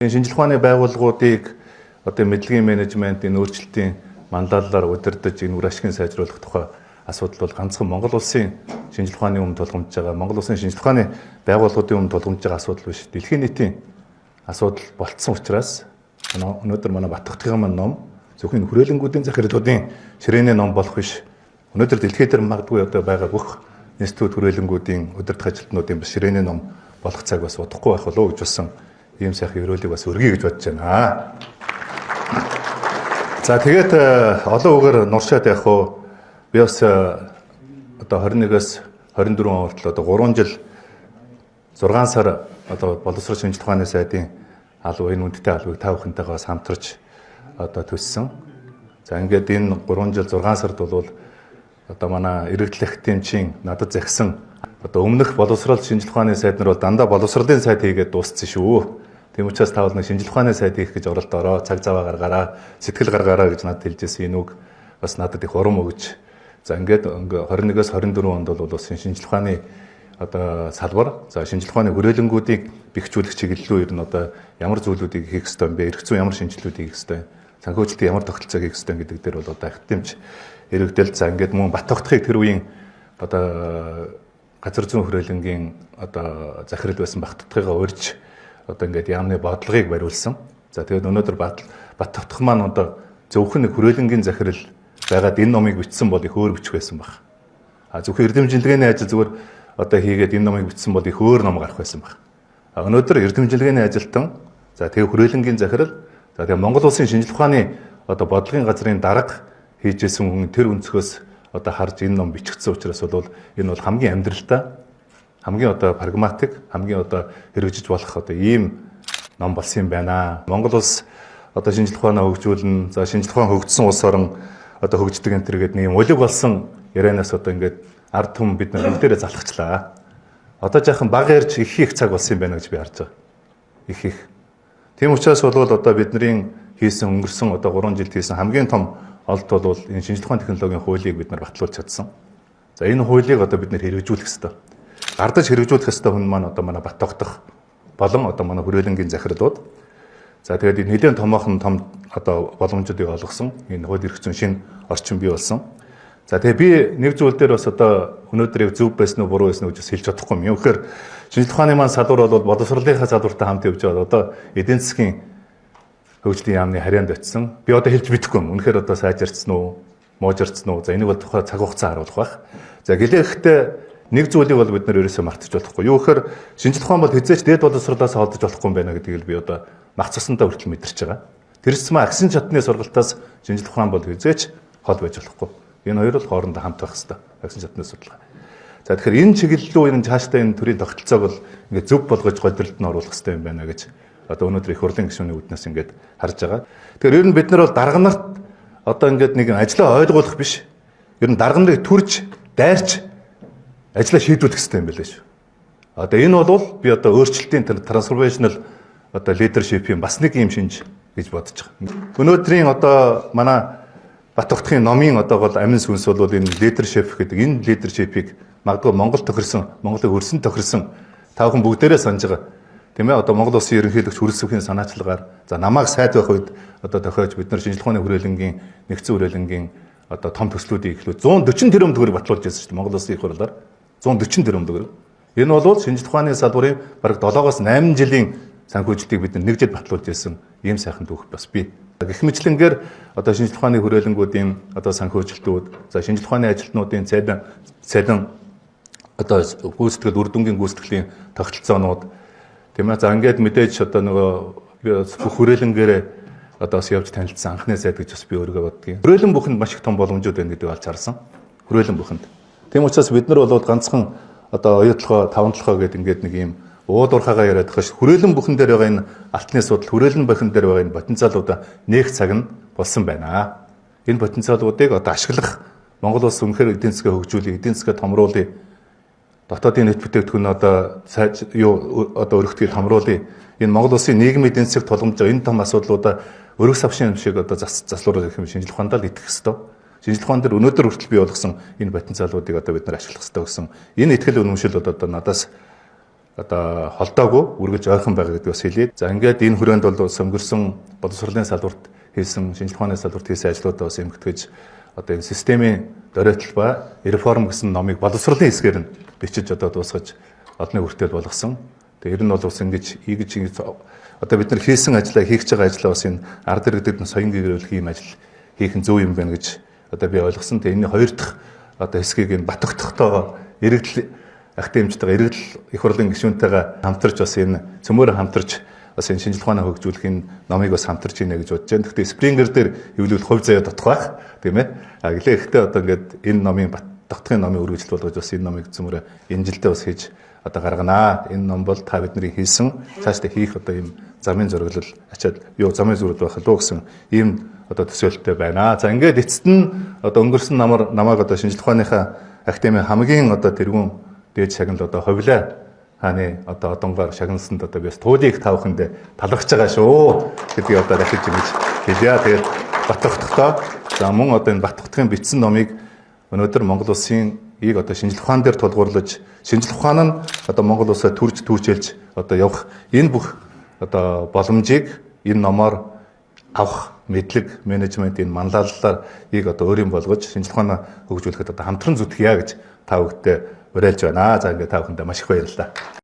Шинжлэх ухааны байгууллагуудыг одоо мэдлэгийн менежментийн өөрчлөлтийн манлайлалаар удирдах энэ үр ашигыг сайжруулах тухай асуудал бол ганцхан Монгол улсын шинжлэх ухааны өмнө тулгамдж байгаа, Монгол улсын шинжлэх ухааны байгууллагуудын өмнө тулгамдж байгаа асуудал биш. Дэлхийн нийтийн асуудал болцсон учраас өнөөдөр манай Баттгтгийн ном зөвхөн хүрээлэнгүүдийн захирлуудын ширээний ном болох биш. Өнөөдөр дэлхийд дээр магадгүй одоо байгаа бүх институт хүрээлэнгүүдийн удирдах ажилтнуудын ширээний ном болох цаг бас удахгүй байх болов уу гэж басан ийм сайхан өрөөлийг бас өргөе гэж бодож байна. За тэгээд олон үгээр нуршаад явах уу? Би бас одоо 21-ээс 24 он хүртэл одоо 3 жил 6 сар одоо боловсрол шинжлэх ухааны сайдын албан энэ үндэтэй албыг та бүхэнтэйгээс хамтарч одоо төссөн. За ингээд энэ 3 жил 6 сард бол одоо манай иргэдлэх тэмчийн надад захисан одоо өмнөх боловсрол шинжлэх ухааны сайд нар бол дандаа боловсролын сайд хийгээд дууссан шүү. Тийм учраас та бол нэг шинжлэх ухааны сайд хийх гэж оролт ороо, цаг заваа гаргаараа, сэтгэл гаргаараа гэж надад хэлжсэн энэ үг бас надад их урам өгч. За ингээд 21-ээс 24 онд бол бас шинжлэх ухааны одоо салбар, за шинжлэх ухааны хүрээлэнгүүдийг бэхжүүлэх чиглэлөө ер нь одоо ямар зүйлүүдийг хийх ёстой юм бэ? Эрх зүйн ямар шинжилгүүдийг хийх ёстой? Санхүүжилтийн ямар тогтолцоог хийх ёстой гэдэг дээр бол одоо ахтимж эрэгдэл. За ингээд мөн Баттгтгийг тэр үеийн одоо газар зүйн хүрээлэнгийн одоо захирал байсан Баттгтгийгаа урьж одоо ингээд яамны бодлогыг бариулсан. За тэгээд өнөөдөр Баттгтх маань одоо зөвхөн нэг хүрээлэнгийн захирал байгаад энэ номыг бичсэн бол их өөр бичих байсан баг. А зөвхөн эрдэмжилгээний ажил зүгээр одоо хийгээд энэ номыг бичсэн бол их өөр ном гарах байсан баг. А өнөөдөр эрдэмжилгээний ажилтан, за тэгээд хүрээлэнгийн захирал, за тэгээд Монгол улсын шинжлэх ухааны одоо бодлогын газрын дарга хийжсэн хүн тэр өнцгөөс одоо харж энэ ном бичигдсэн учраас бол энэ бол хамгийн амьдралтай, хамгийн одоо прагматик, хамгийн одоо хэрэгжиж болох одоо ийм ном болсон юм байна. Монгол улс одоо шинжлэх ухаанаа хөгжүүлнэ, за шинжлэх ухаан хөгжсөн улс орн одоо хөгждөг энэ төр гэдэг нэг улиг болсон ярианаас одоо ингээд ард түмэн бид нар бүгдээрээ залхачлаа. Одоо жаахан бага ярьж их цаг болсон юм байна гэж би харж байгаа. Их. Тийм учраас бол одоо бидний хийсэн өнгөрсөн одоо 3 жилд хийсэн хамгийн том олд бол энэ шинжлэх ухааны технологийн хуулийг бид нар батлуулж чадсан. За энэ хуулийг одоо бид нар хэрэгжүүлэх ёстой. Гардаж хэрэгжүүлэх ёстой хүн маань одоо манай Баттгтх болон одоо манай хүрээлэнгийн захирлууд. За тэгээд нэлээд том одоо боломжуудыг олгосон. Энэ хууль эрх зүйн шинэ орчин бий болсон. За тэгээд би нэг зүйл дээр бас одоо өнөөдөр зөв байсан уу буруу байсан уу гэж хэлж чадахгүй юм. Юу гэхээр шинжлэх ухааны маань салбар бол боловсролынхаа салбартай хамт явж байгаа. Одоо эдийн засгийн хөгжлийн яамны харьяанд очсон. Би одоо хэлж мэдэхгүй юм. Үнэхээр одоо сайжирцсан уу, муужирцсан уу? За энийг бол тухай цаг хугацаа харуулах байх. За гэлээхдээ нэг зүйлийг бол бид нар ерөөсөө мартаж болохгүй. Юу гэхээр шинжлэх ухаан бол хэзээ ч дээд боловсролоос холдож болохгүй юм байна гэдгийг би одоо мах цасандаа хүртэл мэдэрч байгаа. Тэрсмээ агсын чатны сургалтаас шинжлэх ухаан бол хэзээ ч хол байж болохгүй. Энэ хоёр бол хоорондоо хамт байх хэрэгтэй. Агсын чатны судалгаа. За тэгэхээр энэ чиглэлөө энэ цаашдаа энэ төрлийн тогтолцоог бол ингээд зөв болгож голдролд нь оруулах хэрэгтэй юм байна гэж одоо өнөөдөр их хурлын гишүүний үднээс ингээд харж байгаа. Тэгэхээр ер нь бид нар бол дарга нарт одоо ингээд нэг ажлаа ойлгуулах биш. Ер нь дарга нарыг түрж, дайрч ажлаа шийдвэрлэх хэрэгтэй юм байлаа шүү. Одоо энэ бол би одоо өөрчлөлтийн трансформаtional одоо лидершипийн бас нэг юм шинж гэж бодож байгаа. Өнөөдрийн одоо манай Баттгтхийн номын одоо бол амин сүнс бол энэ лидершип гэдэг энэ лидершипийг магадгүй Монгол тохирсон, Монголыг өрсөн тохирсон та бүхэн бүгдээрээ санаж байгаа. Тийм ээ одоо Монгол улсын ерөнхийлөгч хүрэлцэвхийн санаачлагаар за намайг сайд байх үед одоо тохиож бид нар шинжлэх ухааны хүрээлэнгийн нэгдсэн хүрээлэнгийн одоо том төслүүдийг эхлүү 140 тэрбум төгрөг батлуулж байсан шүү дээ Монгол улсын их хурлаар 140 тэрбум төгрөг. Энэ бол шинжлэх ухааны салбарын бараг 7-8 жилийн санхүүжилтийг бид нэг жил батлуулж байсан ийм сайхан түүх бас бий. Гэх мэтлэнгээр одоо шинжлэх ухааны хүрээлэнгүүдийн одоо санхүүжилтүүд, за шинжлэх ухааны ажилтнуудын цалин одоо гүйцэтгэл үр дүнгийн гүйцэтгэлийн тогтолцоонууд тийм ээ. За ингээд мэдээж одоо нөгөө бүх хүрээлэнгээрээ одоо бас явж танилцсан анхны сайд гэж бас би өөрийгөө боддгийн. Хүрээлэн бүхэнд маш их том боломжууд байна гэдгийг олж харсан. Хүрээлэн бүхэнд. Тийм учраас бид нар бол ганцхан одоо оюутлогоо, таван толгой гэдэг ингээд нэг юм ууд урхаагаа яриад байгаа ш. Хүрээлэн бүхэн дээр байгаа энэ алтны судал, хүрээлэн бүхэн дээр байгаа энэ потенциалуудаа нээх цаг нь болсон байна. Энэ потенциалуудыг одоо ашиглах Монгол улс үнэхээр эдийн засгаа хөгжүүлэх, эдийн засгаа томруулъя. Дотоодын нийт бүтээгдэхүүн одоо одоо өргөтгийг томруулъя. Энэ Монгол улсын нийгмийн эдийн засаг тулгамж байгаа энэ том асуудлуудаа өргөх савшин шиг одоо заслуулах юм шинжлэх ухаандаа л итгэх ёстой. Шинжлэх ухаан дээр өнөөдөр хүртэл бий болгосон энэ потенциалуудыг одоо бид нар ашиглах ёстой гэсэн энэ ихтгэл үнэмшил одоо надаас одоо холдоогүй үргэлж ойрхон байгаа гэдэг бас хэлээд. За ингээд энэ хүрээнд бол өнгөрсөн боловсролын салбарт хийсэн шинжилгээ ухааны салбарт хийсэн ажлуудаа бас эмгтгэж одоо энэ системийн дөрөөлөл ба реформ гэсэн номыг боловсролын хэсгээр нь бичиж одоо дуусгаж олонний хүртэл болгосон. Тэгээ ер нь бол бас ингэж одоо бид нар хийсэн ажлаа хийж байгаа ажлаа бас энэ ард иргэдэд нь соён гэрүүлэх ийм ажил хийх нь зөв юм байна гэж одоо би ойлгосон. Тэгээ энэ хоёр дахь одоо хэсгийг энэ Батөгтөгтойгоо иргэдэл академичтайгаа иргэдэл их хурлын гишүүнтэйгээ хамтарч бас энэ цөмөөрө хамтарч бас энэ шинжилгээ ухаанаа хөгжүүлэх энэ номыг бас хамтарчийнэ гэж бодож байна. Гэхдээ Springer дээр хэвлүүл хувь заяа дотох байх тийм ээ. Гэлээ ихтэй одоо ингээд энэ номын Батөгтгийн номын үргэлжлэл болгож бас энэ номыг цөмөөрө энэ жилдээ бас хийж одоо гарганаа. Энэ ном бол та бидний хийсэн цаашдаа хийх одоо ийм замын зураглал ачаад замын зураглал байх лөө гэсэн ийм одоо төсөөлттэй байна. За ингээд эцэст нь одоо өнгөрсөн намайг одоо шинжилгээ ухааныхаа академийн хамгийн одоо тэргүүн дээд шагналд одоо Ховлаа хааны одоо одонгоор шагналсанд одоо би бас туулийг тавханд талархаж байгаа шүү гэдгийг одоо дахиж ингэж хэлье. Тэгээд Батөгтөгтөө за мөн одоо энэ Батөгтгийн бичсэн номыг өнөөдөр Монгол улсын ийг одоо шинжилгээ ухаан дээр тулгуурлаж шинжилгээ ухаан нь одоо Монгол улсаа төрж түүчилж одоо явах энэ бүх одоо боломжийг энэ номоор авах мэдлэг менежмент энэ манлайлалаар ийг одоо өөрийн болгож шинжилгээ ухаанаа хөгжүүлэхэд одоо хамтран зүтгэе гэж та бүхэнд уриалж байна. За ингээд та бүхэндээ маш их баярлалаа.